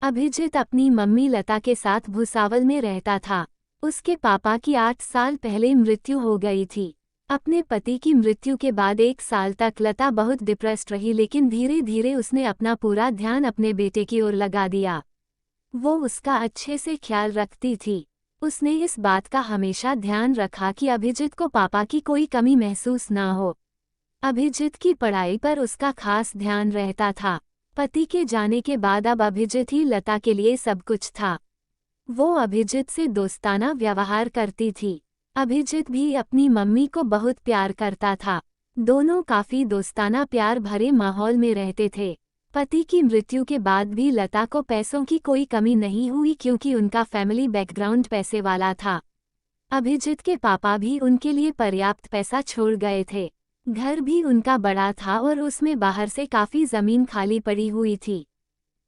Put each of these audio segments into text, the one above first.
अभिजीत अपनी मम्मी लता के साथ भुसावल में रहता था। उसके पापा की 8 साल पहले मृत्यु हो गई थी। अपने पति की मृत्यु के बाद 1 साल तक लता बहुत डिप्रेस्ड रही, लेकिन धीरे धीरे उसने अपना पूरा ध्यान अपने बेटे की ओर लगा दिया। वो उसका अच्छे से ख्याल रखती थी। उसने इस बात का हमेशा ध्यान रखा कि अभिजीत को पापा की कोई कमी महसूस ना हो। अभिजीत की पढ़ाई पर उसका खास ध्यान रहता था। पति के जाने के बाद अब अभिजीत ही लता के लिए सब कुछ था। वो अभिजीत से दोस्ताना व्यवहार करती थी। अभिजीत भी अपनी मम्मी को बहुत प्यार करता था। दोनों काफी दोस्ताना प्यार भरे माहौल में रहते थे। पति की मृत्यु के बाद भी लता को पैसों की कोई कमी नहीं हुई, क्योंकि उनका फैमिली बैकग्राउंड पैसे वाला था। अभिजीत के पापा भी उनके लिए पर्याप्त पैसा छोड़ गए थे। घर भी उनका बड़ा था और उसमें बाहर से काफी जमीन खाली पड़ी हुई थी।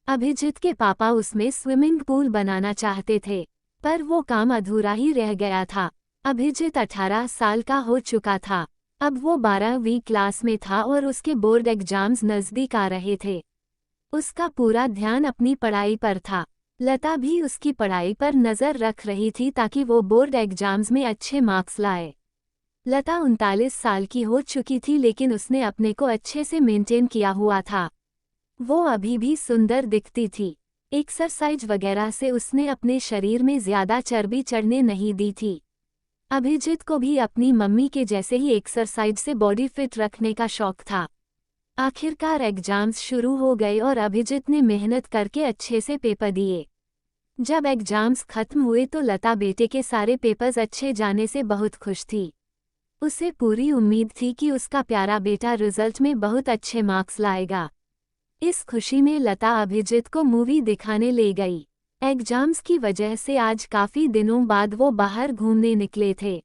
अभिजीत के पापा उसमें स्विमिंग पूल बनाना चाहते थे, पर वो काम अधूरा ही रह गया था। अभिजीत 18 साल का हो चुका था। अब वो 12वीं क्लास में था और उसके बोर्ड एग्जाम्स नजदीक आ रहे थे। उसका पूरा ध्यान अपनी पढ़ाई पर था। लता भी उसकी पढ़ाई पर नजर रख रही थी ताकि वो बोर्ड एग्जाम्स में अच्छे मार्क्स लाए। लता 39 साल की हो चुकी थी, लेकिन उसने अपने को अच्छे से मेंटेन किया हुआ था। वो अभी भी सुंदर दिखती थी। एक्सरसाइज वगैरह से उसने अपने शरीर में ज्यादा चर्बी चढ़ने नहीं दी थी। अभिजीत को भी अपनी मम्मी के जैसे ही एक्सरसाइज से बॉडी फिट रखने का शौक था। आखिरकार एग्जाम्स शुरू हो गए और अभिजीत ने मेहनत करके अच्छे से पेपर दिए। जब एग्जाम्स खत्म हुए तो लता बेटे के सारे पेपर्स अच्छे जाने से बहुत खुश थी। उसे पूरी उम्मीद थी कि उसका प्यारा बेटा रिजल्ट में बहुत अच्छे मार्क्स लाएगा। इस खुशी में लता अभिजीत को मूवी दिखाने ले गई। एग्जाम्स की वजह से आज काफी दिनों बाद वो बाहर घूमने निकले थे।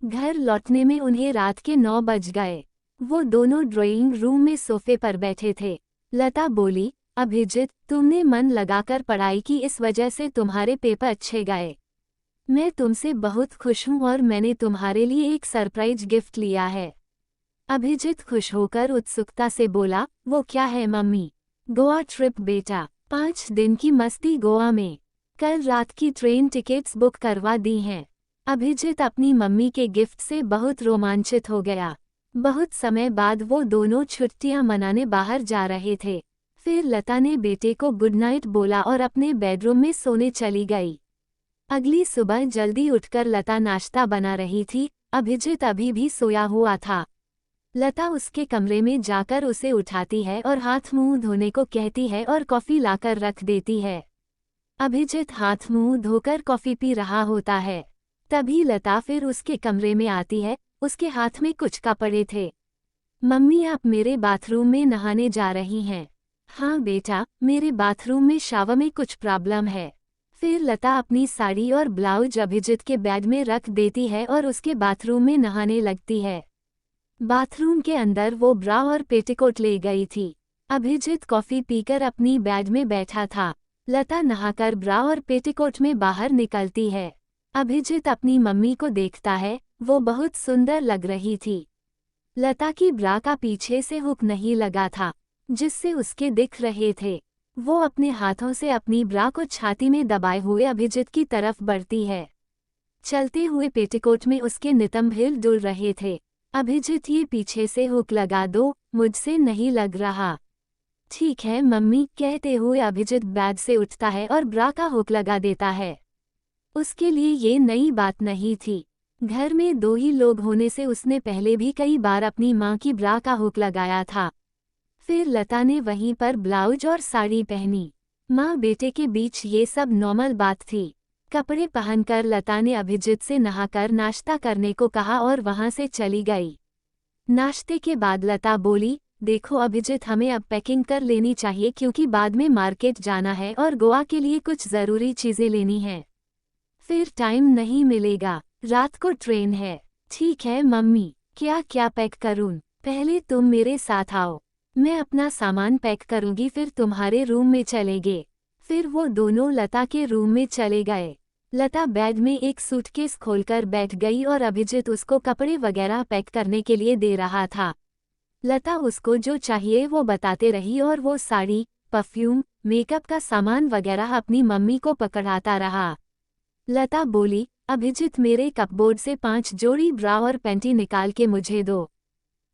घर लौटने में उन्हें रात के 9 बज गए। वो दोनों ड्राइंग रूम में सोफे पर बैठे थे। लता बोली, अभिजीत, तुमने मन लगाकर पढ़ाई की, इस वजह से तुम्हारे पेपर अच्छे गए। मैं तुमसे बहुत खुश हूँ और मैंने तुम्हारे लिए एक सरप्राइज गिफ्ट लिया है। अभिजीत खुश होकर उत्सुकता से बोला, वो क्या है मम्मी? गोवा ट्रिप बेटा, 5 दिन की मस्ती गोवा में। कल रात की ट्रेन टिकट्स बुक करवा दी हैं। अभिजीत अपनी मम्मी के गिफ्ट से बहुत रोमांचित हो गया। बहुत समय बाद वो दोनों छुट्टियां मनाने बाहर जा रहे थे। फिर लता ने बेटे को गुड नाइट बोला और अपने बेडरूम में सोने चली गई। अगली सुबह जल्दी उठकर लता नाश्ता बना रही थी। अभिजीत अभी भी सोया हुआ था। लता उसके कमरे में जाकर उसे उठाती है और हाथ मुंह धोने को कहती है और कॉफी लाकर रख देती है। अभिजीत हाथ मुंह धोकर कॉफी पी रहा होता है। तभी लता फिर उसके कमरे में आती है। उसके हाथ में कुछ कपड़े थे। मम्मी, आप मेरे बाथरूम में नहाने जा रही हैं? हाँ बेटा, मेरे बाथरूम में शावर में कुछ प्रॉब्लम है। फिर लता अपनी साड़ी और ब्लाउज अभिजीत के बैग में रख देती है और उसके बाथरूम में नहाने लगती है। बाथरूम के अंदर वो ब्रा और पेटीकोट ले गई थी। अभिजीत कॉफी पीकर अपनी बैग में बैठा था। लता नहाकर ब्रा और पेटीकोट में बाहर निकलती है। अभिजीत अपनी मम्मी को देखता है। वो बहुत सुंदर लग रही थी। लता की ब्रा का पीछे से हुक नहीं लगा था, जिससे उसके दिख रहे थे। वो अपने हाथों से अपनी ब्रा को छाती में दबाए हुए अभिजीत की तरफ बढ़ती है। चलते हुए पेटीकोट में उसके नितंब हिल डुल रहे थे। अभिजीत, ये पीछे से हुक लगा दो, मुझसे नहीं लग रहा। ठीक है मम्मी, कहते हुए अभिजीत बैग से उठता है और ब्रा का हुक लगा देता है। उसके लिए ये नई बात नहीं थी। घर में 2 ही लोग होने से उसने पहले भी कई बार अपनी माँ की ब्रा का हुक लगाया था। फिर लता ने वहीं पर ब्लाउज और साड़ी पहनी। माँ बेटे के बीच ये सब नॉर्मल बात थी। कपड़े पहनकर लता ने अभिजीत से नहाकर नाश्ता करने को कहा और वहां से चली गई। नाश्ते के बाद लता बोली, देखो अभिजीत, हमें अब पैकिंग कर लेनी चाहिए, क्योंकि बाद में मार्केट जाना है और गोवा के लिए कुछ ज़रूरी चीज़ें लेनी हैं। फिर टाइम नहीं मिलेगा, रात को ट्रेन है। ठीक है मम्मी, क्या क्या पैक करूं? पहले तुम मेरे साथ आओ, मैं अपना सामान पैक करूंगी, फिर तुम्हारे रूम में चलेंगे। फिर वो दोनों लता के रूम में चले गए। लता बैग में एक सूटकेस खोलकर बैठ गई और अभिजीत उसको कपड़े वगैरह पैक करने के लिए दे रहा था। लता उसको जो चाहिए वो बताते रही और वो साड़ी, परफ्यूम, मेकअप का सामान वगैरह अपनी मम्मी को पकड़ाता रहा। लता बोली, अभिजीत मेरे कपबोर्ड से 5 जोड़ी ब्रा और पैंटी निकाल के मुझे दो।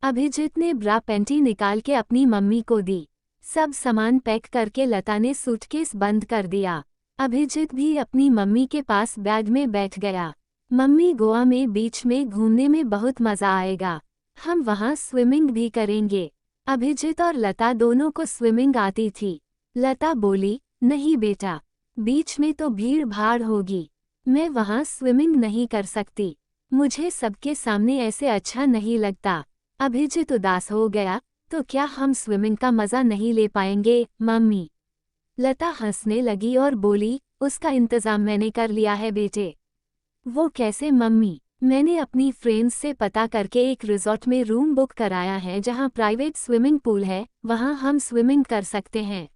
अभिजीत ने ब्रा पैंटी निकाल के अपनी मम्मी को दी। सब सामान पैक करके लता ने सूटकेस बंद कर दिया। अभिजीत भी अपनी मम्मी के पास बैग में बैठ गया। मम्मी, गोवा में बीच में घूमने में बहुत मजा आएगा, हम वहाँ स्विमिंग भी करेंगे। अभिजीत और लता दोनों को स्विमिंग आती थी। लता बोली, नहीं बेटा, बीच में तो भीड़ भाड़ होगी, मैं वहाँ स्विमिंग नहीं कर सकती, मुझे सबके सामने ऐसे अच्छा नहीं लगता। अभिजीत उदास हो गया, तो क्या हम स्विमिंग का मजा नहीं ले पाएंगे मम्मी? लता हंसने लगी और बोली, उसका इंतजाम मैंने कर लिया है बेटे। वो कैसे मम्मी? मैंने अपनी फ्रेंड्स से पता करके एक रिजॉर्ट में रूम बुक कराया है जहाँ प्राइवेट स्विमिंग पूल है, वहाँ हम स्विमिंग कर सकते हैं।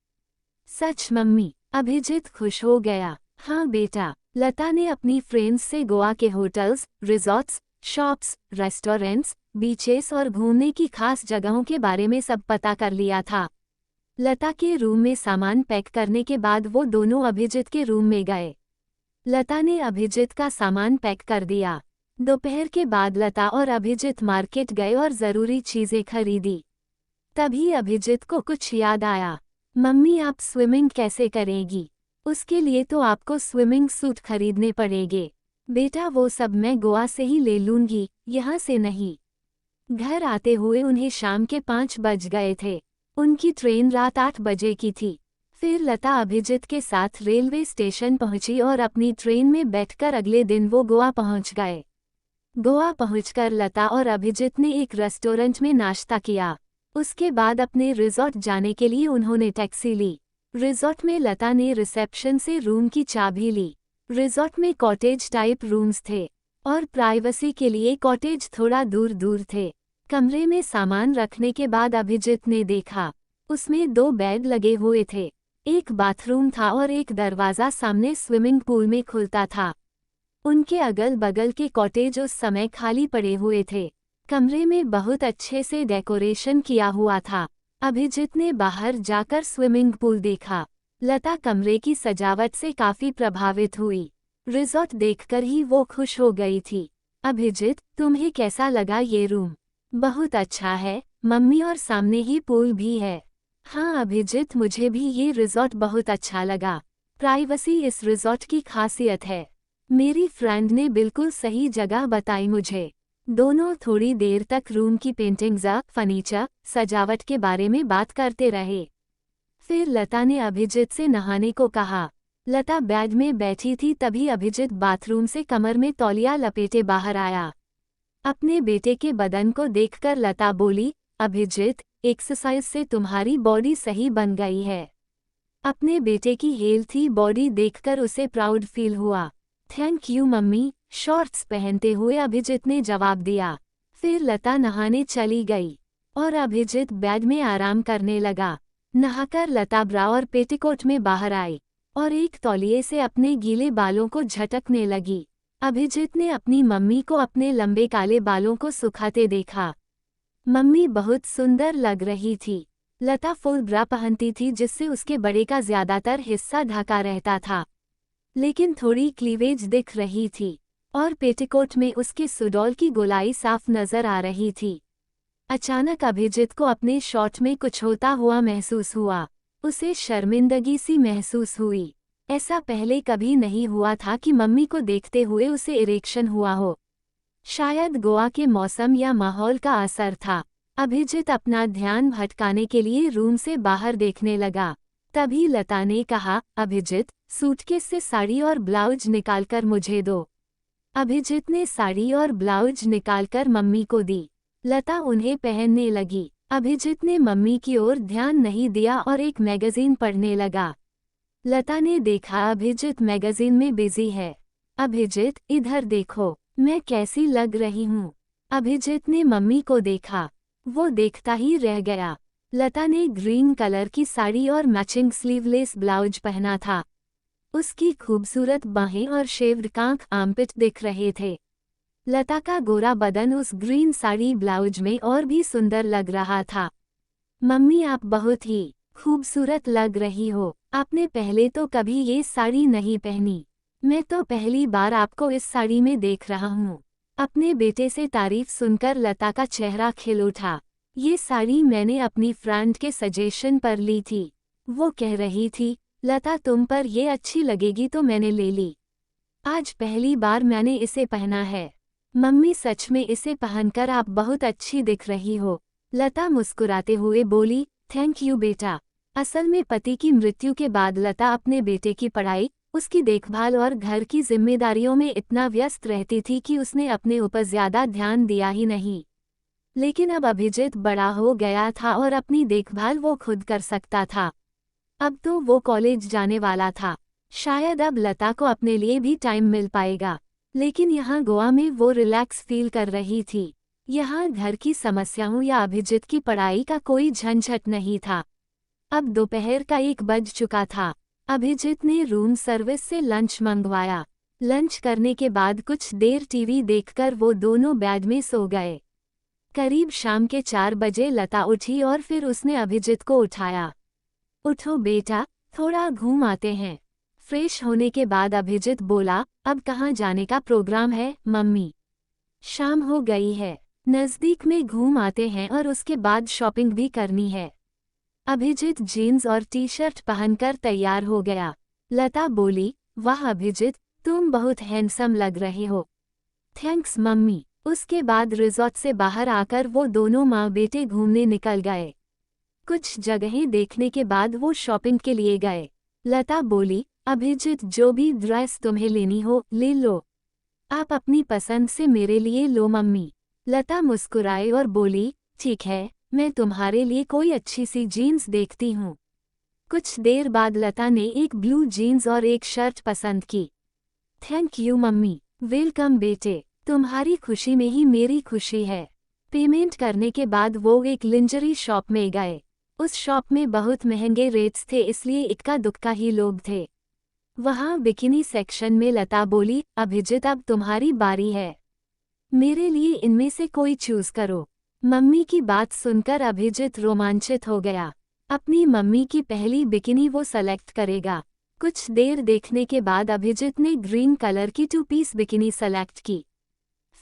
सच मम्मी? अभिजीत खुश हो गया। हाँ बेटा। लता ने अपनी फ्रेंड्स से गोवा के hotels, resorts, shops, restaurants, beaches और घूमने की खास जगहों के बारे में सब पता कर लिया था। लता के रूम में सामान पैक करने के बाद वो दोनों अभिजीत के रूम में गए। लता ने अभिजीत का सामान पैक कर दिया। दोपहर के बाद लता और अभिजीत मार्केट गए और ज़रूरी चीज़ें खरीदी। तभी अभिजीत को कुछ याद आया। मम्मी, आप स्विमिंग कैसे करेगी? उसके लिए तो आपको स्विमिंग सूट खरीदने पड़ेंगे। बेटा, वो सब मैं गोवा से ही ले लूंगी, यहाँ से नहीं। घर आते हुए उन्हें शाम के 5 बज गए थे। उनकी ट्रेन रात 8 बजे की थी। फिर लता अभिजीत के साथ रेलवे स्टेशन पहुंची और अपनी ट्रेन में बैठकर अगले दिन वो गोवा पहुंच गए। गोवा पहुंचकर लता और अभिजीत ने एक रेस्टोरेंट में नाश्ता किया। उसके बाद अपने रिजॉर्ट जाने के लिए उन्होंने टैक्सी ली। रिजॉर्ट में लता ने रिसेप्शन से रूम की चाबी ली। रिजॉर्ट में कॉटेज टाइप रूम्स थे और प्राइवेसी के लिए कॉटेज थोड़ा दूर दूर थे। कमरे में सामान रखने के बाद अभिजीत ने देखा, उसमें 2 बेड लगे हुए थे, एक बाथरूम था और एक दरवाज़ा सामने स्विमिंग पूल में खुलता था। उनके अगल बगल के कॉटेज उस समय खाली पड़े हुए थे। कमरे में बहुत अच्छे से डेकोरेशन किया हुआ था। अभिजीत ने बाहर जाकर स्विमिंग पूल देखा। लता कमरे की सजावट से काफी प्रभावित हुई। रिजॉर्ट देखकर ही वो खुश हो गई थी। अभिजीत, तुम्हें कैसा लगा ये रूम? बहुत अच्छा है मम्मी, और सामने ही पूल भी है। हाँ अभिजीत, मुझे भी ये रिजॉर्ट बहुत अच्छा लगा। प्राइवेसी इस रिजॉर्ट की खासियत है। मेरी फ्रेंड ने बिल्कुल सही जगह बताई मुझे। दोनों थोड़ी देर तक रूम की पेंटिंग्स, फर्नीचर, सजावट के बारे में बात करते रहे। फिर लता ने अभिजीत से नहाने को कहा। लता बेड में बैठी थी, तभी अभिजीत बाथरूम से कमर में तौलिया लपेटे बाहर आया। अपने बेटे के बदन को देखकर लता बोली, अभिजीत, एक्सरसाइज से तुम्हारी बॉडी सही बन गई है। अपने बेटे की हेल्थी बॉडी देखकर उसे प्राउड फील हुआ। थैंक यू मम्मी, शॉर्ट्स पहनते हुए अभिजीत ने जवाब दिया। फिर लता नहाने चली गई और अभिजीत बेड में आराम करने लगा। नहाकर लता ब्रा और पेटीकोट में बाहर आई और एक तौलिए से अपने गीले बालों को झटकने लगी। अभिजीत ने अपनी मम्मी को अपने लंबे काले बालों को सुखाते देखा। मम्मी बहुत सुंदर लग रही थी। लता फुल ब्रा पहनती थी जिससे उसके बड़े का ज्यादातर हिस्सा ढका रहता था, लेकिन थोड़ी क्लीवेज दिख रही थी और पेटीकोट में उसके सुडौल की गोलाई साफ नजर आ रही थी। अचानक अभिजीत को अपने शॉर्ट में कुछ होता हुआ महसूस हुआ। उसे शर्मिंदगी सी महसूस हुई। ऐसा पहले कभी नहीं हुआ था कि मम्मी को देखते हुए उसे इरेक्शन हुआ हो। शायद गोवा के मौसम या माहौल का असर था। अभिजीत अपना ध्यान भटकाने के लिए रूम से बाहर देखने लगा। तभी लता ने कहा, अभिजीत, सूटकेस से साड़ी और ब्लाउज निकालकर मुझे दो। अभिजीत ने साड़ी और ब्लाउज निकालकर मम्मी को दी। लता उन्हें पहनने लगी। अभिजीत ने मम्मी की ओर ध्यान नहीं दिया और एक मैगजीन पढ़ने लगा। लता ने देखा अभिजीत मैगजीन में बिजी है। अभिजीत, इधर देखो, मैं कैसी लग रही हूँ? अभिजीत ने मम्मी को देखा। वो देखता ही रह गया। लता ने ग्रीन कलर की साड़ी और मैचिंग स्लीवलेस ब्लाउज पहना था। उसकी खूबसूरत बाहें और शेव्ड कांख आर्मपिट दिख रहे थे। लता का गोरा बदन उस ग्रीन साड़ी ब्लाउज में और भी सुंदर लग रहा था। मम्मी, आप बहुत ही खूबसूरत लग रही हो। आपने पहले तो कभी ये साड़ी नहीं पहनी। मैं तो पहली बार आपको इस साड़ी में देख रहा हूँ। अपने बेटे से तारीफ सुनकर लता का चेहरा खिल उठा। ये साड़ी मैंने अपनी फ्रेंड के सजेशन पर ली थी। वो कह रही थी, लता तुम पर ये अच्छी लगेगी तो मैंने ले ली। आज पहली बार मैंने इसे पहना है। मम्मी सच में इसे पहनकर आप बहुत अच्छी दिख रही हो। लता मुस्कुराते हुए बोली, थैंक यू बेटा। असल में पति की मृत्यु के बाद लता अपने बेटे की पढ़ाई, उसकी देखभाल और घर की जिम्मेदारियों में इतना व्यस्त रहती थी कि उसने अपने ऊपर ज्यादा ध्यान दिया ही नहीं। लेकिन अब अभिजीत बड़ा हो गया था और अपनी देखभाल वो खुद कर सकता था। अब तो वो कॉलेज जाने वाला था। शायद अब लता को अपने लिए भी टाइम मिल पाएगा। लेकिन यहाँ गोवा में वो रिलैक्स फील कर रही थी। यहाँ घर की समस्याओं या अभिजीत की पढ़ाई का कोई झंझट नहीं था। अब दोपहर का 1 बज चुका था। अभिजीत ने रूम सर्विस से लंच मंगवाया। लंच करने के बाद कुछ देर टीवी देखकर वो दोनों बेड में सो गए। करीब शाम के 4 बजे लता उठी और फिर उसने अभिजीत को उठाया। उठो बेटा, थोड़ा घूम आते हैं। फ्रेश होने के बाद अभिजीत बोला, अब कहाँ जाने का प्रोग्राम है मम्मी? शाम हो गई है, नज़दीक में घूम आते हैं और उसके बाद शॉपिंग भी करनी है। अभिजीत जीन्स और टी शर्ट पहनकर तैयार हो गया। लता बोली, वाह अभिजीत, तुम बहुत हैंडसम लग रहे हो। Thanks mummy. उसके बाद रिजॉर्ट से बाहर आकर वो दोनों माँ बेटे घूमने निकल गए। कुछ जगहें देखने के बाद वो शॉपिंग के लिए गए। लता बोली, अभिजीत जो भी ड्रेस तुम्हें लेनी हो ले लो। आप अपनी पसंद से मेरे लिए लो मम्मी। लता मुस्कुराई और बोली, ठीक है, मैं तुम्हारे लिए कोई अच्छी सी जीन्स देखती हूँ। कुछ देर बाद लता ने एक ब्लू जीन्स और एक शर्ट पसंद की। Thank you mummy. वेलकम बेटे, तुम्हारी खुशी में ही मेरी खुशी है। पेमेंट करने के बाद वो एक लिंजरी शॉप में गए। उस शॉप में बहुत महंगे रेट्स थे इसलिए इक्का दुक्का ही लोग थे। वहाँ बिकिनी सेक्शन में लता बोली, अभिजीत अब तुम्हारी बारी है। मेरे लिए इनमें से कोई चूज करो। मम्मी की बात सुनकर अभिजीत रोमांचित हो गया। अपनी मम्मी की पहली बिकिनी वो सेलेक्ट करेगा। कुछ देर देखने के बाद अभिजीत ने ग्रीन कलर की 2 पीस बिकिनी सेलेक्ट की।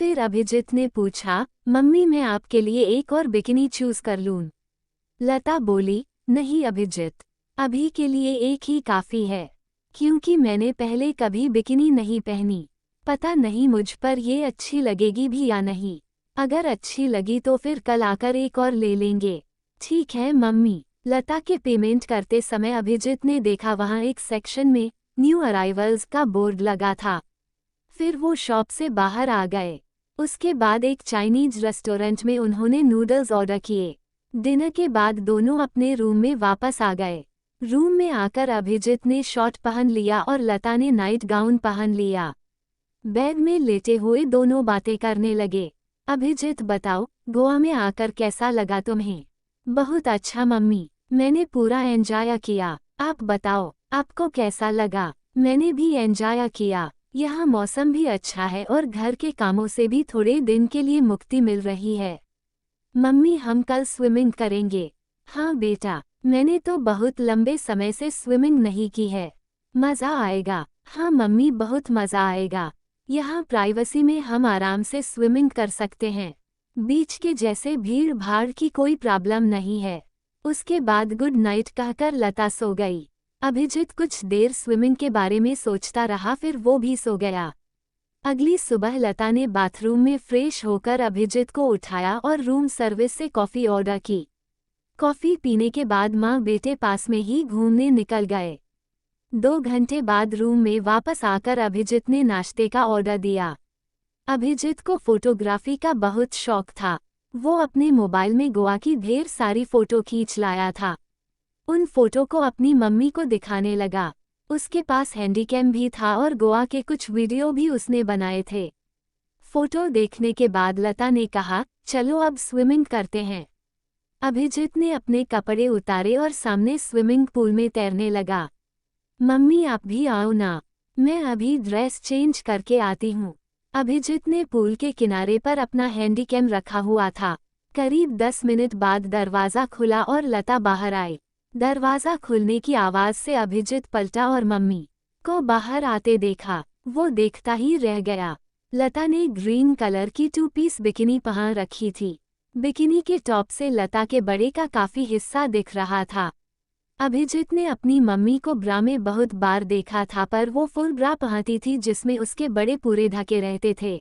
फिर अभिजीत ने पूछा, मम्मी मैं आपके लिए एक और बिकिनी चूज कर लूं? लता बोली, नहीं अभिजीत, अभी के लिए एक ही काफ़ी है, क्योंकि मैंने पहले कभी बिकिनी नहीं पहनी। पता नहीं मुझ पर ये अच्छी लगेगी भी या नहीं। अगर अच्छी लगी तो फिर कल आकर एक और ले लेंगे। ठीक है मम्मी। लता के पेमेंट करते समय अभिजीत ने देखा वहाँ एक सेक्शन में न्यू अराइवल्स का बोर्ड लगा था। फिर वो शॉप से बाहर आ गए। उसके बाद एक चाइनीज रेस्टोरेंट में उन्होंने नूडल्स ऑर्डर किए। डिनर के बाद दोनों अपने रूम में वापस आ गए। रूम में आकर अभिजीत ने शॉर्ट पहन लिया और लता ने नाइट गाउन पहन लिया। बेड में लेटे हुए दोनों बातें करने लगे। अभिजीत बताओ, गोवा में आकर कैसा लगा तुम्हें? बहुत अच्छा मम्मी, मैंने पूरा एंजॉय किया। आप बताओ, आपको कैसा लगा? मैंने भी एंजॉय किया। यहाँ मौसम भी अच्छा है और घर के कामों से भी थोड़े दिन के लिए मुक्ति मिल रही है। मम्मी हम कल स्विमिंग करेंगे। हाँ बेटा, मैंने तो बहुत लंबे समय से स्विमिंग नहीं की है। मज़ा आएगा। हाँ मम्मी बहुत मज़ा आएगा। यहाँ प्राइवेसी में हम आराम से स्विमिंग कर सकते हैं। बीच के जैसे भीड़ भाड़ की कोई प्रॉब्लम नहीं है। उसके बाद गुड नाइट कहकर लता सो गई। अभिजीत कुछ देर स्विमिंग के बारे में सोचता रहा, फिर वो भी सो गया। अगली सुबह लता ने बाथरूम में फ्रेश होकर अभिजीत को उठाया और रूम सर्विस से कॉफ़ी ऑर्डर की। कॉफ़ी पीने के बाद माँ बेटे पास में ही घूमने निकल गए। 2 घंटे बाद रूम में वापस आकर अभिजीत ने नाश्ते का ऑर्डर दिया। अभिजीत को फोटोग्राफी का बहुत शौक था। वो अपने मोबाइल में गोवा की ढेर सारी फ़ोटो खींच लाया था। उन फोटो को अपनी मम्मी को दिखाने लगा। उसके पास हैंडीकैम भी था और गोवा के कुछ वीडियो भी उसने बनाए थे। फोटो देखने के बाद लता ने कहा, चलो अब स्विमिंग करते हैं। अभिजीत ने अपने कपड़े उतारे और सामने स्विमिंग पूल में तैरने लगा। मम्मी आप भी आओ ना, मैं अभी ड्रेस चेंज करके आती हूँ। अभिजीत ने पूल के किनारे पर अपना हैंडीकैम रखा हुआ था। करीब 10 मिनट बाद दरवाज़ा खुला और लता बाहर आई। दरवाजा खुलने की आवाज से अभिजीत पलटा और मम्मी को बाहर आते देखा। वो देखता ही रह गया। लता ने ग्रीन कलर की 2 पीस बिकिनी पहन रखी थी। बिकिनी के टॉप से लता के बड़े का काफी हिस्सा दिख रहा था। अभिजीत ने अपनी मम्मी को ब्रा में बहुत बार देखा था, पर वो फुल ब्रा पहनती थी जिसमें उसके बड़े पूरे ढके रहते थे।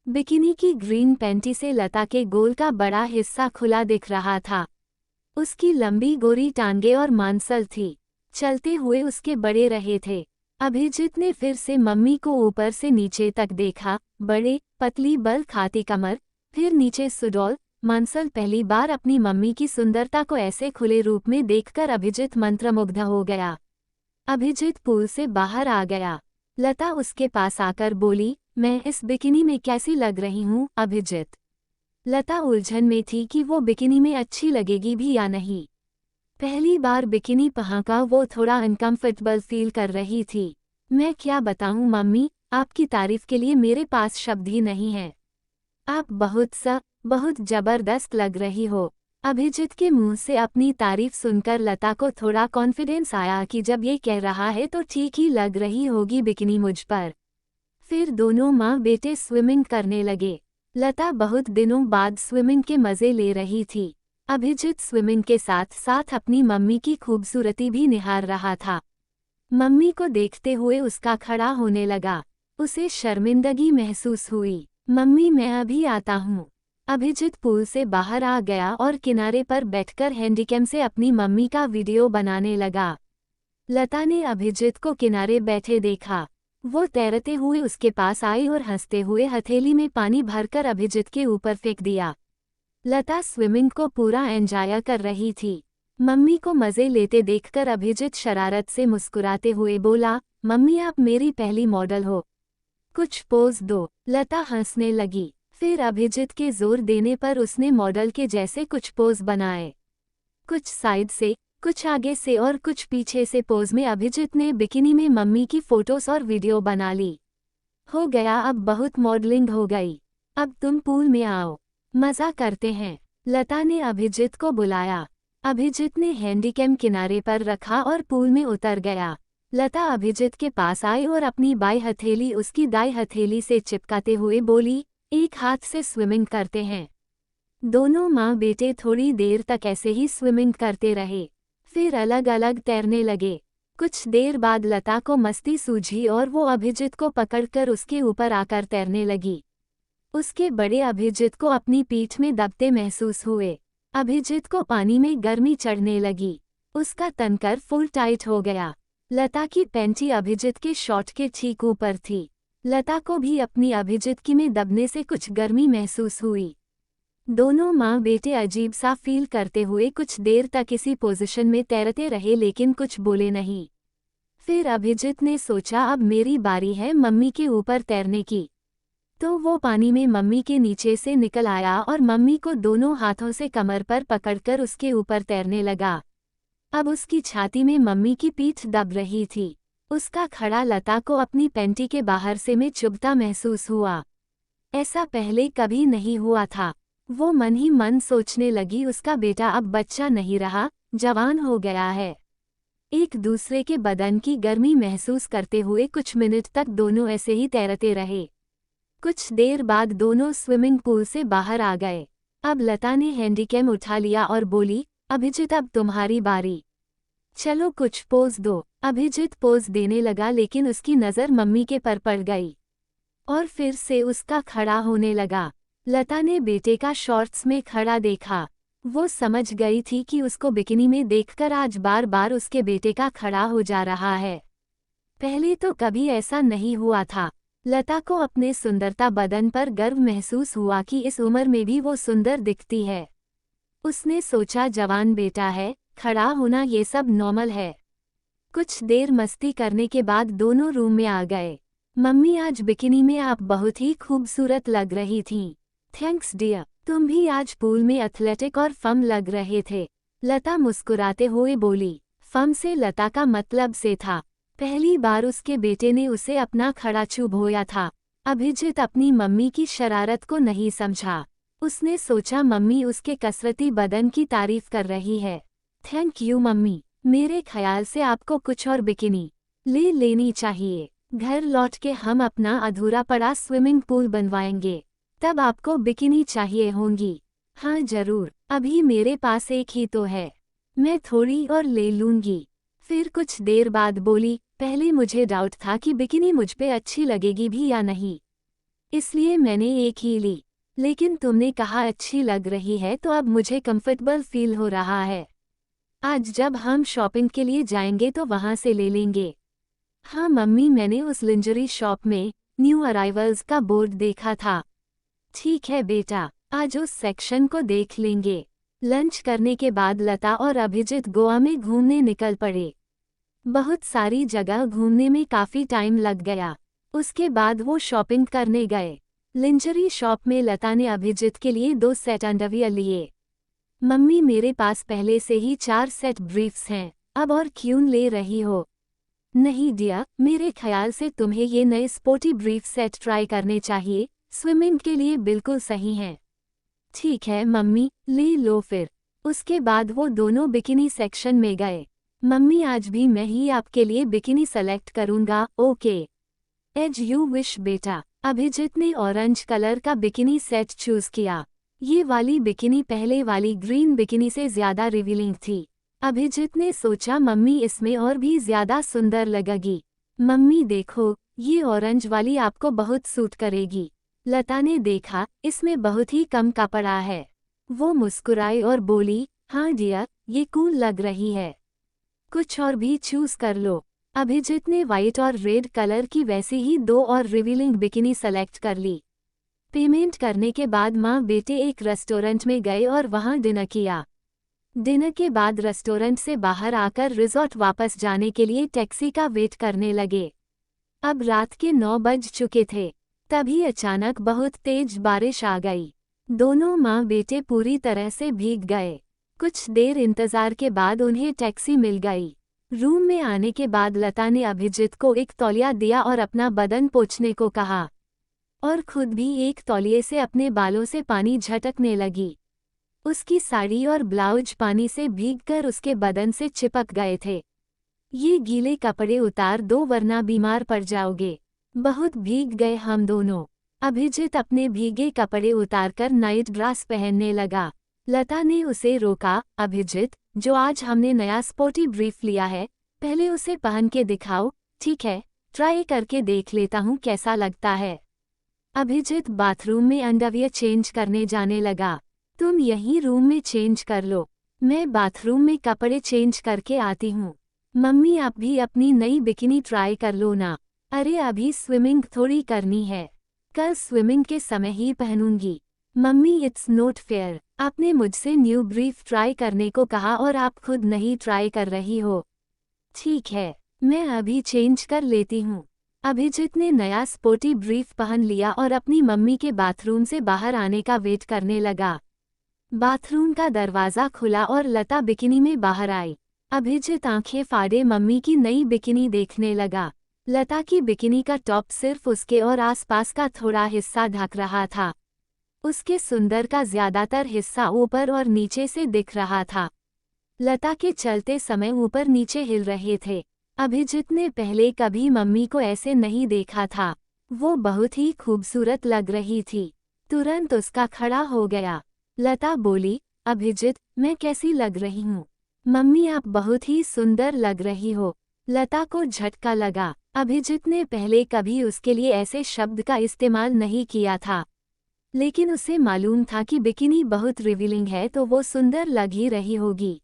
बिकिनी की ग्रीन पैंटी से लता के गोल का बड़ा हिस्सा खुला दिख रहा था। उसकी लंबी गोरी टांगे और मांसल थी। चलते हुए उसके बड़े रहे थे। अभिजीत ने फिर से मम्मी को ऊपर से नीचे तक देखा। बड़े, पतली, बल खाती कमर, फिर नीचे सुडौल, मांसल। पहली बार अपनी मम्मी की सुंदरता को ऐसे खुले रूप में देखकर अभिजीत मंत्रमुग्ध हो गया। अभिजीत पूल से बाहर आ गया। लता उसके पास आकर बोली, मैं इस बिकिनी में कैसी लग रही हूँ अभिजीत? लता उलझन में थी कि वो बिकिनी में अच्छी लगेगी भी या नहीं। पहली बार बिकिनी पहनकर वो थोड़ा अनकंफर्टेबल फील कर रही थी। मैं क्या बताऊं मम्मी, आपकी तारीफ के लिए मेरे पास शब्द ही नहीं है। आप बहुत जबरदस्त लग रही हो। अभिजीत के मुंह से अपनी तारीफ सुनकर लता को थोड़ा कॉन्फिडेंस आया कि जब ये कह रहा है तो ठीक ही लग रही होगी बिकिनी मुझ पर। फिर दोनों माँ बेटे स्विमिंग करने लगे। लता बहुत दिनों बाद स्विमिंग के मजे ले रही थी। अभिजीत स्विमिंग के साथ साथ अपनी मम्मी की खूबसूरती भी निहार रहा था। मम्मी को देखते हुए उसका खड़ा होने लगा। उसे शर्मिंदगी महसूस हुई। मम्मी, मैं अभी आता हूँ। अभिजीत पूल से बाहर आ गया और किनारे पर बैठकर हैंडीकैम से अपनी मम्मी का वीडियो बनाने लगा। लता ने अभिजीत को किनारे बैठे देखा। वो तैरते हुए उसके पास आई और हंसते हुए हथेली में पानी भरकर अभिजीत के ऊपर फेंक दिया। लता स्विमिंग को पूरा एंजॉय कर रही थी। मम्मी को मजे लेते देखकर अभिजीत शरारत से मुस्कुराते हुए बोला, मम्मी आप मेरी पहली मॉडल हो, कुछ पोज दो। लता हंसने लगी। फिर अभिजीत के जोर देने पर उसने मॉडल के जैसे कुछ पोज बनाए। कुछ साइड से, कुछ आगे से और कुछ पीछे से पोज में अभिजीत ने बिकिनी में मम्मी की फोटोज और वीडियो बना ली। हो गया, अब बहुत मॉडलिंग हो गई। अब तुम पूल में आओ, मजा करते हैं। लता ने अभिजीत को बुलाया। अभिजीत ने हैंडीकैम किनारे पर रखा और पूल में उतर गया। लता अभिजीत के पास आई और अपनी बाई हथेली उसकी दाई हथेली से चिपकाते हुए बोली, एक हाथ से स्विमिंग करते हैं। दोनों माँ बेटे थोड़ी देर तक ऐसे ही स्विमिंग करते रहे, फिर अलग अलग तैरने लगे। कुछ देर बाद लता को मस्ती सूझी और वो अभिजीत को पकड़कर उसके ऊपर आकर तैरने लगी। उसके बड़े अभिजीत को अपनी पीठ में दबते महसूस हुए। अभिजीत को पानी में गर्मी चढ़ने लगी। उसका तनकर फुल टाइट हो गया। लता की पैंटी अभिजीत के शॉर्ट के ठीक ऊपर थी। लता को भी अपनी अभिजीत की में दबने से कुछ गर्मी महसूस हुई। दोनों माँ बेटे अजीब सा फील करते हुए कुछ देर तक इसी पोजीशन में तैरते रहे, लेकिन कुछ बोले नहीं। फिर अभिजीत ने सोचा, अब मेरी बारी है मम्मी के ऊपर तैरने की। तो वो पानी में मम्मी के नीचे से निकल आया और मम्मी को दोनों हाथों से कमर पर पकड़कर उसके ऊपर तैरने लगा। अब उसकी छाती में मम्मी की पीठ दब रही थी। उसका खड़ा लता को अपनी पैंटी के बाहर से में चुभता महसूस हुआ। ऐसा पहले कभी नहीं हुआ था। वो मन ही मन सोचने लगी, उसका बेटा अब बच्चा नहीं रहा, जवान हो गया है। एक दूसरे के बदन की गर्मी महसूस करते हुए कुछ मिनट तक दोनों ऐसे ही तैरते रहे। कुछ देर बाद दोनों स्विमिंग पूल से बाहर आ गए। अब लता ने हैंडीकैम उठा लिया और बोली, अभिजीत अब तुम्हारी बारी, चलो कुछ पोज दो। अभिजीत पोज देने लगा, लेकिन उसकी नज़र मम्मी के पर पड़ गई और फिर से उसका खड़ा होने लगा। लता ने बेटे का शॉर्ट्स में खड़ा देखा। वो समझ गई थी कि उसको बिकिनी में देखकर आज बार बार उसके बेटे का खड़ा हो जा रहा है। पहले तो कभी ऐसा नहीं हुआ था। लता को अपने सुंदरता बदन पर गर्व महसूस हुआ कि इस उम्र में भी वो सुंदर दिखती है। उसने सोचा, जवान बेटा है, खड़ा होना ये सब नॉर्मल है। कुछ देर मस्ती करने के बाद दोनों रूम में आ गए। मम्मी, आज बिकिनी में आप बहुत ही खूबसूरत लग रही थीं। थैंक्स डियर, तुम भी आज पूल में एथलेटिक और फम लग रहे थे। लता मुस्कुराते हुए बोली। फम से लता का मतलब से था। पहली बार उसके बेटे ने उसे अपना खड़ा चुभोया था। अभिजीत अपनी मम्मी की शरारत को नहीं समझा। उसने सोचा, मम्मी उसके कसरती बदन की तारीफ कर रही है। थैंक यू मम्मी, मेरे ख्याल से आपको कुछ और बिकिनी ले लेनी चाहिए। घर लौट के हम अपना अधूरा पड़ा स्विमिंग पूल बनवाएंगे, तब आपको बिकिनी चाहिए होंगी। हाँ जरूर, अभी मेरे पास एक ही तो है, मैं थोड़ी और ले लूंगी। फिर कुछ देर बाद बोली, पहले मुझे डाउट था कि बिकिनी मुझ पे अच्छी लगेगी भी या नहीं, इसलिए मैंने एक ही ली, लेकिन तुमने कहा अच्छी लग रही है तो अब मुझे कंफर्टेबल फील हो रहा है। आज जब हम शॉपिंग के लिए जाएंगे तो वहां से ले लेंगे। हाँ मम्मी, मैंने उस लिंजरी शॉप में न्यू अराइवल्स का बोर्ड देखा था। ठीक है बेटा, आज उस सेक्शन को देख लेंगे। लंच करने के बाद लता और अभिजीत गोवा में घूमने निकल पड़े। बहुत सारी जगह घूमने में काफी टाइम लग गया। उसके बाद वो शॉपिंग करने गए। लिंजरी शॉप में लता ने अभिजीत के लिए 2 सेट अंडरवियर लिए। मम्मी, मेरे पास पहले से ही 4 सेट ब्रीफ्स हैं, अब और क्यों ले रही हो? नहीं डियर, मेरे ख्याल से तुम्हें ये नए स्पोर्टी ब्रीफ सेट ट्राई करने चाहिए, स्विमिंग के लिए बिल्कुल सही हैं। ठीक है मम्मी, ले लो फिर। उसके बाद वो दोनों बिकिनी सेक्शन में गए। मम्मी, आज भी मैं ही आपके लिए बिकिनी सेलेक्ट करूंगा। ओके, एज यू विश बेटा। अभिजीत ने ऑरेंज कलर का बिकिनी सेट चूज किया। ये वाली बिकिनी पहले वाली ग्रीन बिकिनी से ज्यादा रिवीलिंग थी। अभिजीत ने सोचा मम्मी इसमें और भी ज्यादा सुंदर लगेगी। मम्मी देखो, ये ऑरेंज वाली आपको बहुत सूट करेगी। लता ने देखा, इसमें बहुत ही कम कपड़ा है। वो मुस्कुराई और बोली, हाँ डियर, ये कूल लग रही है। कुछ और भी चूज कर लो। अभिजीत ने व्हाइट और रेड कलर की वैसी ही 2 और रिवीलिंग बिकिनी सेलेक्ट कर ली। पेमेंट करने के बाद माँ बेटे एक रेस्टोरेंट में गए और वहाँ डिनर किया। डिनर के बाद रेस्टोरेंट से बाहर आकर रिजॉर्ट वापस जाने के लिए टैक्सी का वेट करने लगे। अब रात के 9 बज चुके थे। तभी अचानक बहुत तेज बारिश आ गई। दोनों माँ बेटे पूरी तरह से भीग गए। कुछ देर इंतजार के बाद उन्हें टैक्सी मिल गई। रूम में आने के बाद लता ने अभिजीत को एक तौलिया दिया और अपना बदन पोंछने को कहा, और खुद भी एक तौलिए से अपने बालों से पानी झटकने लगी। उसकी साड़ी और ब्लाउज पानी से भीगकर उसके बदन से चिपक गए थे। ये गीले कपड़े उतार दो वरना बीमार पड़ जाओगे। बहुत भीग गए हम दोनों। अभिजीत अपने भीगे कपड़े उतारकर नाइट ड्रेस पहनने लगा। लता ने उसे रोका, अभिजीत, जो आज हमने नया स्पोर्टी ब्रीफ लिया है, पहले उसे पहन के दिखाओ। ठीक है, ट्राई करके देख लेता हूँ कैसा लगता है। अभिजीत बाथरूम में अंडरवियर चेंज करने जाने लगा। तुम यहीं रूम में चेंज कर लो, मैं बाथरूम में कपड़े चेंज करके आती हूँ। मम्मी, आप भी अपनी नई बिकिनी ट्राई कर लो ना। अरे अभी स्विमिंग थोड़ी करनी है, कल स्विमिंग के समय ही पहनूंगी। मम्मी, इट्स नॉट फेयर, आपने मुझसे न्यू ब्रीफ ट्राई करने को कहा और आप खुद नहीं ट्राई कर रही हो। ठीक है, मैं अभी चेंज कर लेती हूँ। अभिजीत ने नया स्पोर्टी ब्रीफ पहन लिया और अपनी मम्मी के बाथरूम से बाहर आने का वेट करने लगा। बाथरूम का दरवाज़ा खुला और लता बिकिनी में बाहर आई। अभिजीत आंखें फाड़े मम्मी की नई बिकिनी देखने लगा। लता की बिकिनी का टॉप सिर्फ उसके और आसपास का थोड़ा हिस्सा ढक रहा था। उसके सुंदर का ज्यादातर हिस्सा ऊपर और नीचे से दिख रहा था। लता के चलते समय ऊपर नीचे हिल रहे थे। अभिजीत ने पहले कभी मम्मी को ऐसे नहीं देखा था। वो बहुत ही खूबसूरत लग रही थी। तुरंत उसका खड़ा हो गया। लता बोली, अभिजीत, मैं कैसी लग रही हूँ? मम्मी, आप बहुत ही सुंदर लग रही हो। लता को झटका लगा। अभिजीत ने पहले कभी उसके लिए ऐसे शब्द का इस्तेमाल नहीं किया था, लेकिन उसे मालूम था कि बिकिनी बहुत रिवीलिंग है तो वो सुंदर लग ही रही होगी।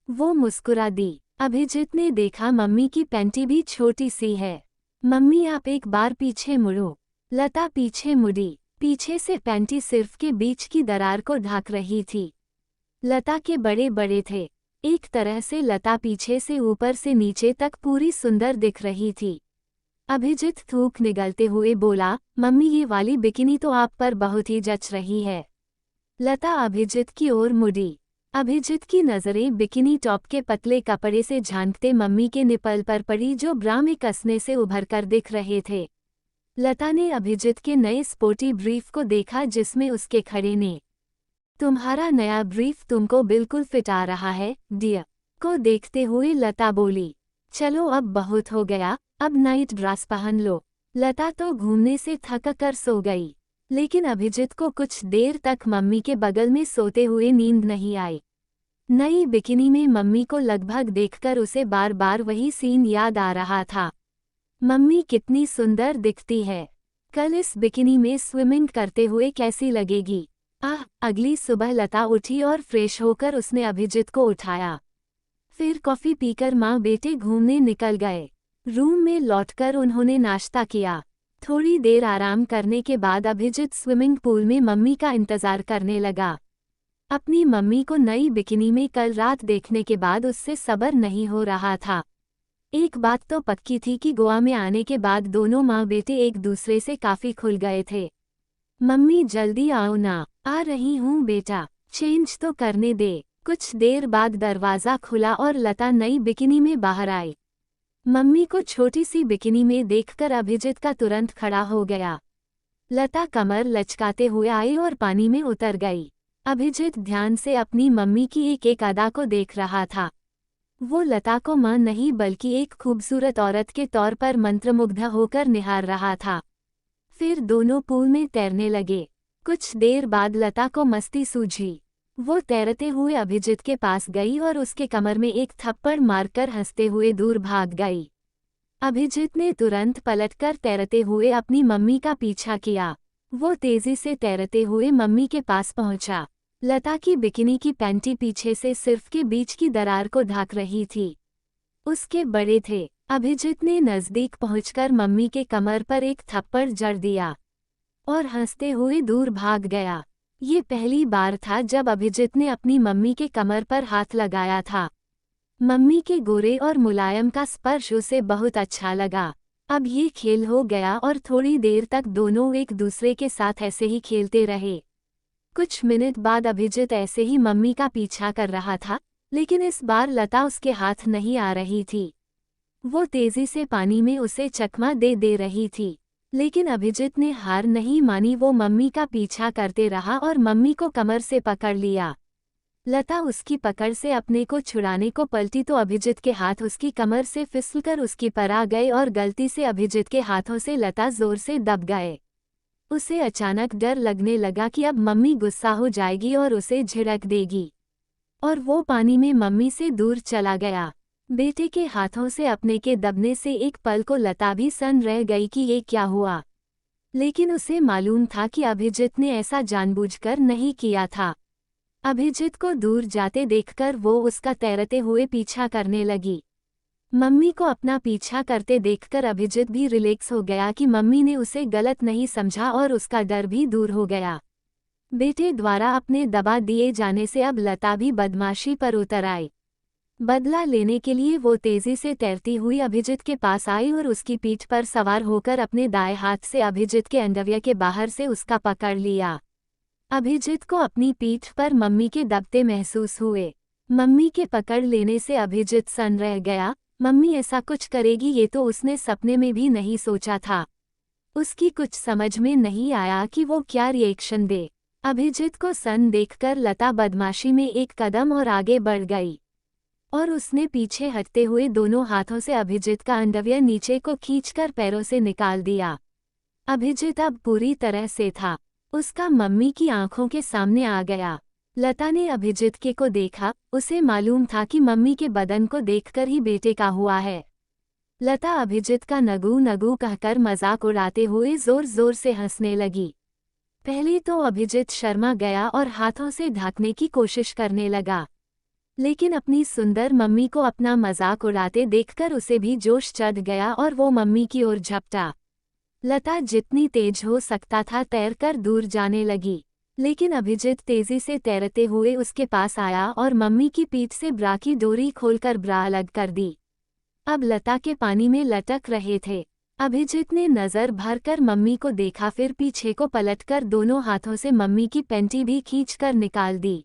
वो मुस्कुरा दी। अभिजीत ने देखा मम्मी की पैंटी भी छोटी सी है। मम्मी, आप एक बार पीछे मुड़ो। लता पीछे मुड़ी। पीछे से पैंटी सिर्फ के बीच की दरार को ढक रही थी। लता के बड़े बड़े थे। एक तरह से लता पीछे से ऊपर से नीचे तक पूरी सुंदर दिख रही थी। अभिजीत थूक निगलते हुए बोला, मम्मी, ये वाली बिकिनी तो आप पर बहुत ही जच रही है। लता अभिजीत की ओर मुड़ी। अभिजीत की नज़रें बिकिनी टॉप के पतले कपड़े से झांकते मम्मी के निपल पर पड़ी जो ब्रा में कसने से उभरकर दिख रहे थे। लता ने अभिजीत के नए स्पोर्टी ब्रीफ को देखा जिसमें उसके खड़े ने, तुम्हारा नया ब्रीफ तुमको बिल्कुल फिट आ रहा है डियर। को देखते हुए लता बोली, चलो अब बहुत हो गया, अब नाइट ड्रेस पहन लो। लता तो घूमने से थक कर सो गई, लेकिन अभिजीत को कुछ देर तक मम्मी के बगल में सोते हुए नींद नहीं आई। नई बिकिनी में मम्मी को लगभग देखकर उसे बार बार वही सीन याद आ रहा था। मम्मी कितनी सुंदर दिखती है, कल इस बिकिनी में स्विमिंग करते हुए कैसी लगेगी। अगली सुबह लता उठी और फ्रेश होकर उसने अभिजीत को उठाया। फिर कॉफी पीकर माँ बेटे घूमने निकल गए। रूम में लौटकर उन्होंने नाश्ता किया। थोड़ी देर आराम करने के बाद अभिजीत स्विमिंग पूल में मम्मी का इंतजार करने लगा। अपनी मम्मी को नई बिकिनी में कल रात देखने के बाद उससे सब्र नहीं हो रहा था। एक बात तो पक्की थी कि गोवा में आने के बाद दोनों माँ बेटे एक दूसरे से काफी खुल गए थे। मम्मी जल्दी आओ ना। आ रही हूँ बेटा, चेंज तो करने दे। कुछ देर बाद दरवाज़ा खुला और लता नई बिकिनी में बाहर आई। मम्मी को छोटी सी बिकिनी में देखकर अभिजीत का तुरंत खड़ा हो गया। लता कमर लचकाते हुए आई और पानी में उतर गई। अभिजीत ध्यान से अपनी मम्मी की एक एक अदा को देख रहा था। वो लता को मां नहीं बल्कि एक खूबसूरत औरत के तौर पर मंत्रमुग्ध होकर निहार रहा था। फिर दोनों पूल में तैरने लगे। कुछ देर बाद लता को मस्ती सूझी। वो तैरते हुए अभिजीत के पास गई और उसके कमर में एक थप्पड़ मारकर हंसते हुए दूर भाग गई। अभिजीत ने तुरंत पलटकर तैरते हुए अपनी मम्मी का पीछा किया। वो तेजी से तैरते हुए मम्मी के पास पहुंचा। लता की बिकिनी की पैंटी पीछे से सिर्फ के बीच की दरार को ढक रही थी। उसके बड़े थे। अभिजीत ने नजदीक पहुंचकर मम्मी के कमर पर एक थप्पड़ जड़ दिया और हंसते हुए दूर भाग गया। ये पहली बार था जब अभिजीत ने अपनी मम्मी के कमर पर हाथ लगाया था। मम्मी के गोरे और मुलायम का स्पर्श उसे बहुत अच्छा लगा। अब ये खेल हो गया और थोड़ी देर तक दोनों एक दूसरे के साथ ऐसे ही खेलते रहे। कुछ मिनट बाद अभिजीत ऐसे ही मम्मी का पीछा कर रहा था, लेकिन इस बार लता उसके हाथ नहीं आ रही थी। वो तेजी से पानी में उसे चकमा दे रही थी, लेकिन अभिजीत ने हार नहीं मानी। वो मम्मी का पीछा करते रहा और मम्मी को कमर से पकड़ लिया। लता उसकी पकड़ से अपने को छुड़ाने को पलटी तो अभिजीत के हाथ उसकी कमर से फिसलकर उसकी पर आ गए और गलती से अभिजीत के हाथों से लता जोर से दब गए। उसे अचानक डर लगने लगा कि अब मम्मी गुस्सा हो जाएगी और उसे झिड़क देगी, और वो पानी में मम्मी से दूर चला गया। बेटे के हाथों से अपने के दबने से एक पल को लता भी सन रह गई कि ये क्या हुआ, लेकिन उसे मालूम था कि अभिजीत ने ऐसा जानबूझकर नहीं किया था। अभिजीत को दूर जाते देखकर वो उसका तैरते हुए पीछा करने लगी। मम्मी को अपना पीछा करते देखकर अभिजीत भी रिलैक्स हो गया कि मम्मी ने उसे गलत नहीं समझा और उसका डर भी दूर हो गया। बेटे द्वारा अपने दबा दिए जाने से अब लता भी बदमाशी पर उतर आई। बदला लेने के लिए वो तेजी से तैरती हुई अभिजीत के पास आई और उसकी पीठ पर सवार होकर अपने दाएं हाथ से अभिजीत के अंडरवियर के बाहर से उसका पकड़ लिया। अभिजीत को अपनी पीठ पर मम्मी के दबते महसूस हुए। मम्मी के पकड़ लेने से अभिजीत सन रह गया। मम्मी ऐसा कुछ करेगी ये तो उसने सपने में भी नहीं सोचा था। उसकी कुछ समझ में नहीं आया कि वो क्या रिएक्शन दे। अभिजीत को सन देखकर लता बदमाशी में एक कदम और आगे बढ़ गई और उसने पीछे हटते हुए दोनों हाथों से अभिजीत का अंडरवियर नीचे को खींचकर पैरों से निकाल दिया। अभिजीत अब पूरी तरह से था। उसका मम्मी की आंखों के सामने आ गया। लता ने अभिजीत के को देखा। उसे मालूम था कि मम्मी के बदन को देखकर ही बेटे का हुआ है। लता अभिजीत का नगू नगू कहकर मजाक उड़ाते हुए जोर जोर से हंसने लगी। पहले तो अभिजीत शर्मा गया और हाथों से ढकने की कोशिश करने लगा, लेकिन अपनी सुंदर मम्मी को अपना मजाक उड़ाते देखकर उसे भी जोश चढ़ गया और वो मम्मी की ओर झपटा। लता जितनी तेज हो सकता था तैरकर दूर जाने लगी, लेकिन अभिजीत तेजी से तैरते हुए उसके पास आया और मम्मी की पीठ से ब्रा की डोरी खोलकर ब्रा अलग कर दी। अब लता के पानी में लटक रहे थे। अभिजीत ने नजर भरकर मम्मी को देखा, फिर पीछे को पलटकर दोनों हाथों से मम्मी की पैंटी भी खींचकर निकाल दी।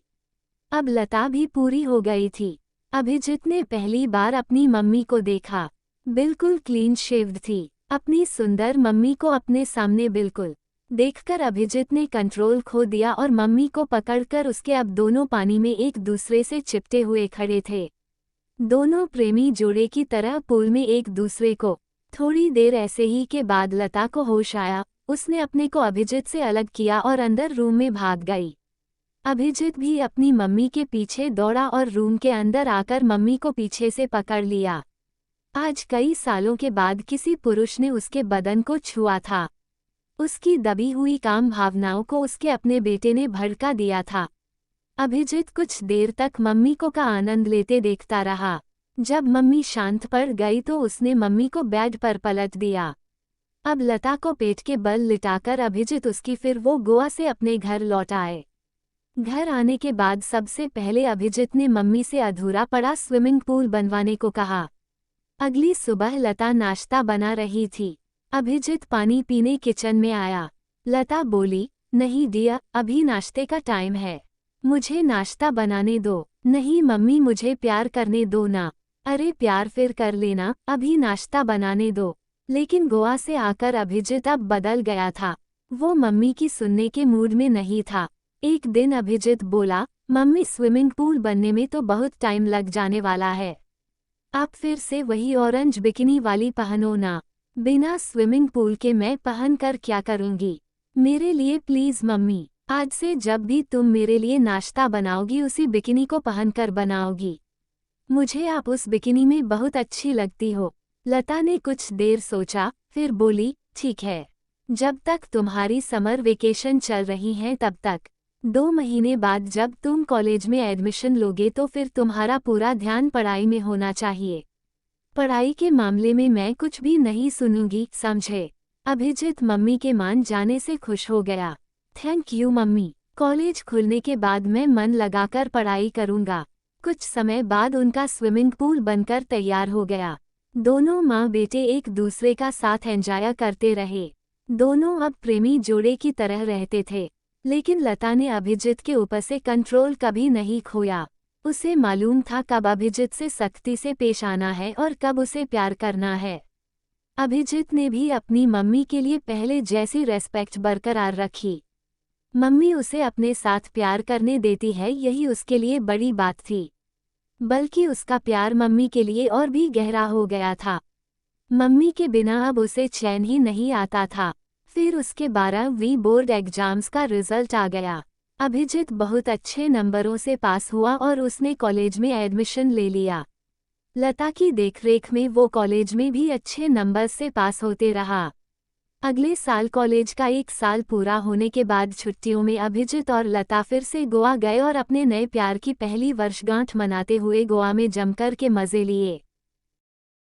अब लता भी पूरी हो गई थी। अभिजीत ने पहली बार अपनी मम्मी को देखा। बिल्कुल क्लीन शेव्ड थी। अपनी सुंदर मम्मी को अपने सामने बिल्कुल देखकर अभिजीत ने कंट्रोल खो दिया और मम्मी को पकड़कर उसके अब दोनों पानी में एक दूसरे से चिपटे हुए खड़े थे। दोनों प्रेमी जोड़े की तरह पूल में एक दूसरे को। थोड़ी देर ऐसे ही के बाद लता को होश आया। उसने अपने को अभिजीत से अलग किया और अंदर रूम में भाग गई। अभिजीत भी अपनी मम्मी के पीछे दौड़ा और रूम के अंदर आकर मम्मी को पीछे से पकड़ लिया। आज कई सालों के बाद किसी पुरुष ने उसके बदन को छुआ था। उसकी दबी हुई काम भावनाओं को उसके अपने बेटे ने भड़का दिया था। अभिजीत कुछ देर तक मम्मी को का आनंद लेते देखता रहा। जब मम्मी शांत पड़ गई तो उसने मम्मी को बेड पर पलट दिया। अब लता को पेट के बल लिटाकर अभिजीत उसकी फिर वो गोवा से अपने घर लौट आए। घर आने के बाद सबसे पहले अभिजीत ने मम्मी से अधूरा पड़ा स्विमिंग पूल बनवाने को कहा। अगली सुबह लता नाश्ता बना रही थी। अभिजीत पानी पीने किचन में आया। लता बोली, नहीं डियर, अभी नाश्ते का टाइम है, मुझे नाश्ता बनाने दो। नहीं मम्मी, मुझे प्यार करने दो ना। अरे प्यार फिर कर लेना, अभी नाश्ता बनाने दो। लेकिन गोवा से आकर अभिजीत अब बदल गया था। वो मम्मी की सुनने के मूड में नहीं था। एक दिन अभिजीत बोला, मम्मी स्विमिंग पूल बनने में तो बहुत टाइम लग जाने वाला है। आप फिर से वही ऑरेंज बिकिनी वाली पहनो ना। बिना स्विमिंग पूल के मैं पहन कर क्या करूंगी? मेरे लिए प्लीज मम्मी, आज से जब भी तुम मेरे लिए नाश्ता बनाओगी उसी बिकिनी को पहनकर बनाओगी। मुझे आप उस बिकिनी में बहुत अच्छी लगती हो। लता ने कुछ देर सोचा, फिर बोली, ठीक है, जब तक तुम्हारी समर वेकेशन चल रही है तब तक। 2 महीने बाद जब तुम कॉलेज में एडमिशन लोगे तो फिर तुम्हारा पूरा ध्यान पढ़ाई में होना चाहिए। पढ़ाई के मामले में मैं कुछ भी नहीं सुनूंगी, समझे? अभिजीत मम्मी के मान जाने से खुश हो गया। थैंक यू मम्मी, कॉलेज खुलने के बाद मैं मन लगाकर पढ़ाई करूंगा। कुछ समय बाद उनका स्विमिंग पूल बनकर तैयार हो गया। दोनों माँ बेटे एक दूसरे का साथ एंजॉय करते रहे। दोनों अब प्रेमी जोड़े की तरह रहते थे। लेकिन लता ने अभिजीत के ऊपर से कंट्रोल कभी नहीं खोया। उसे मालूम था कब अभिजीत से सख्ती से पेश आना है और कब उसे प्यार करना है। अभिजीत ने भी अपनी मम्मी के लिए पहले जैसी रेस्पेक्ट बरकरार रखी। मम्मी उसे अपने साथ प्यार करने देती है, यही उसके लिए बड़ी बात थी। बल्कि उसका प्यार मम्मी के लिए और भी गहरा हो गया था। मम्मी के बिना अब उसे चैन ही नहीं आता था। फिर उसके 12वीं बोर्ड एग्जाम्स का रिजल्ट आ गया। अभिजीत बहुत अच्छे नंबरों से पास हुआ और उसने कॉलेज में एडमिशन ले लिया। लता की देखरेख में वो कॉलेज में भी अच्छे नंबर से पास होते रहा। अगले साल कॉलेज का 1 साल पूरा होने के बाद छुट्टियों में अभिजीत और लता फिर से गोवा गए और अपने नए प्यार की पहली वर्षगांठ मनाते हुए गोवा में जमकर के मजे लिए।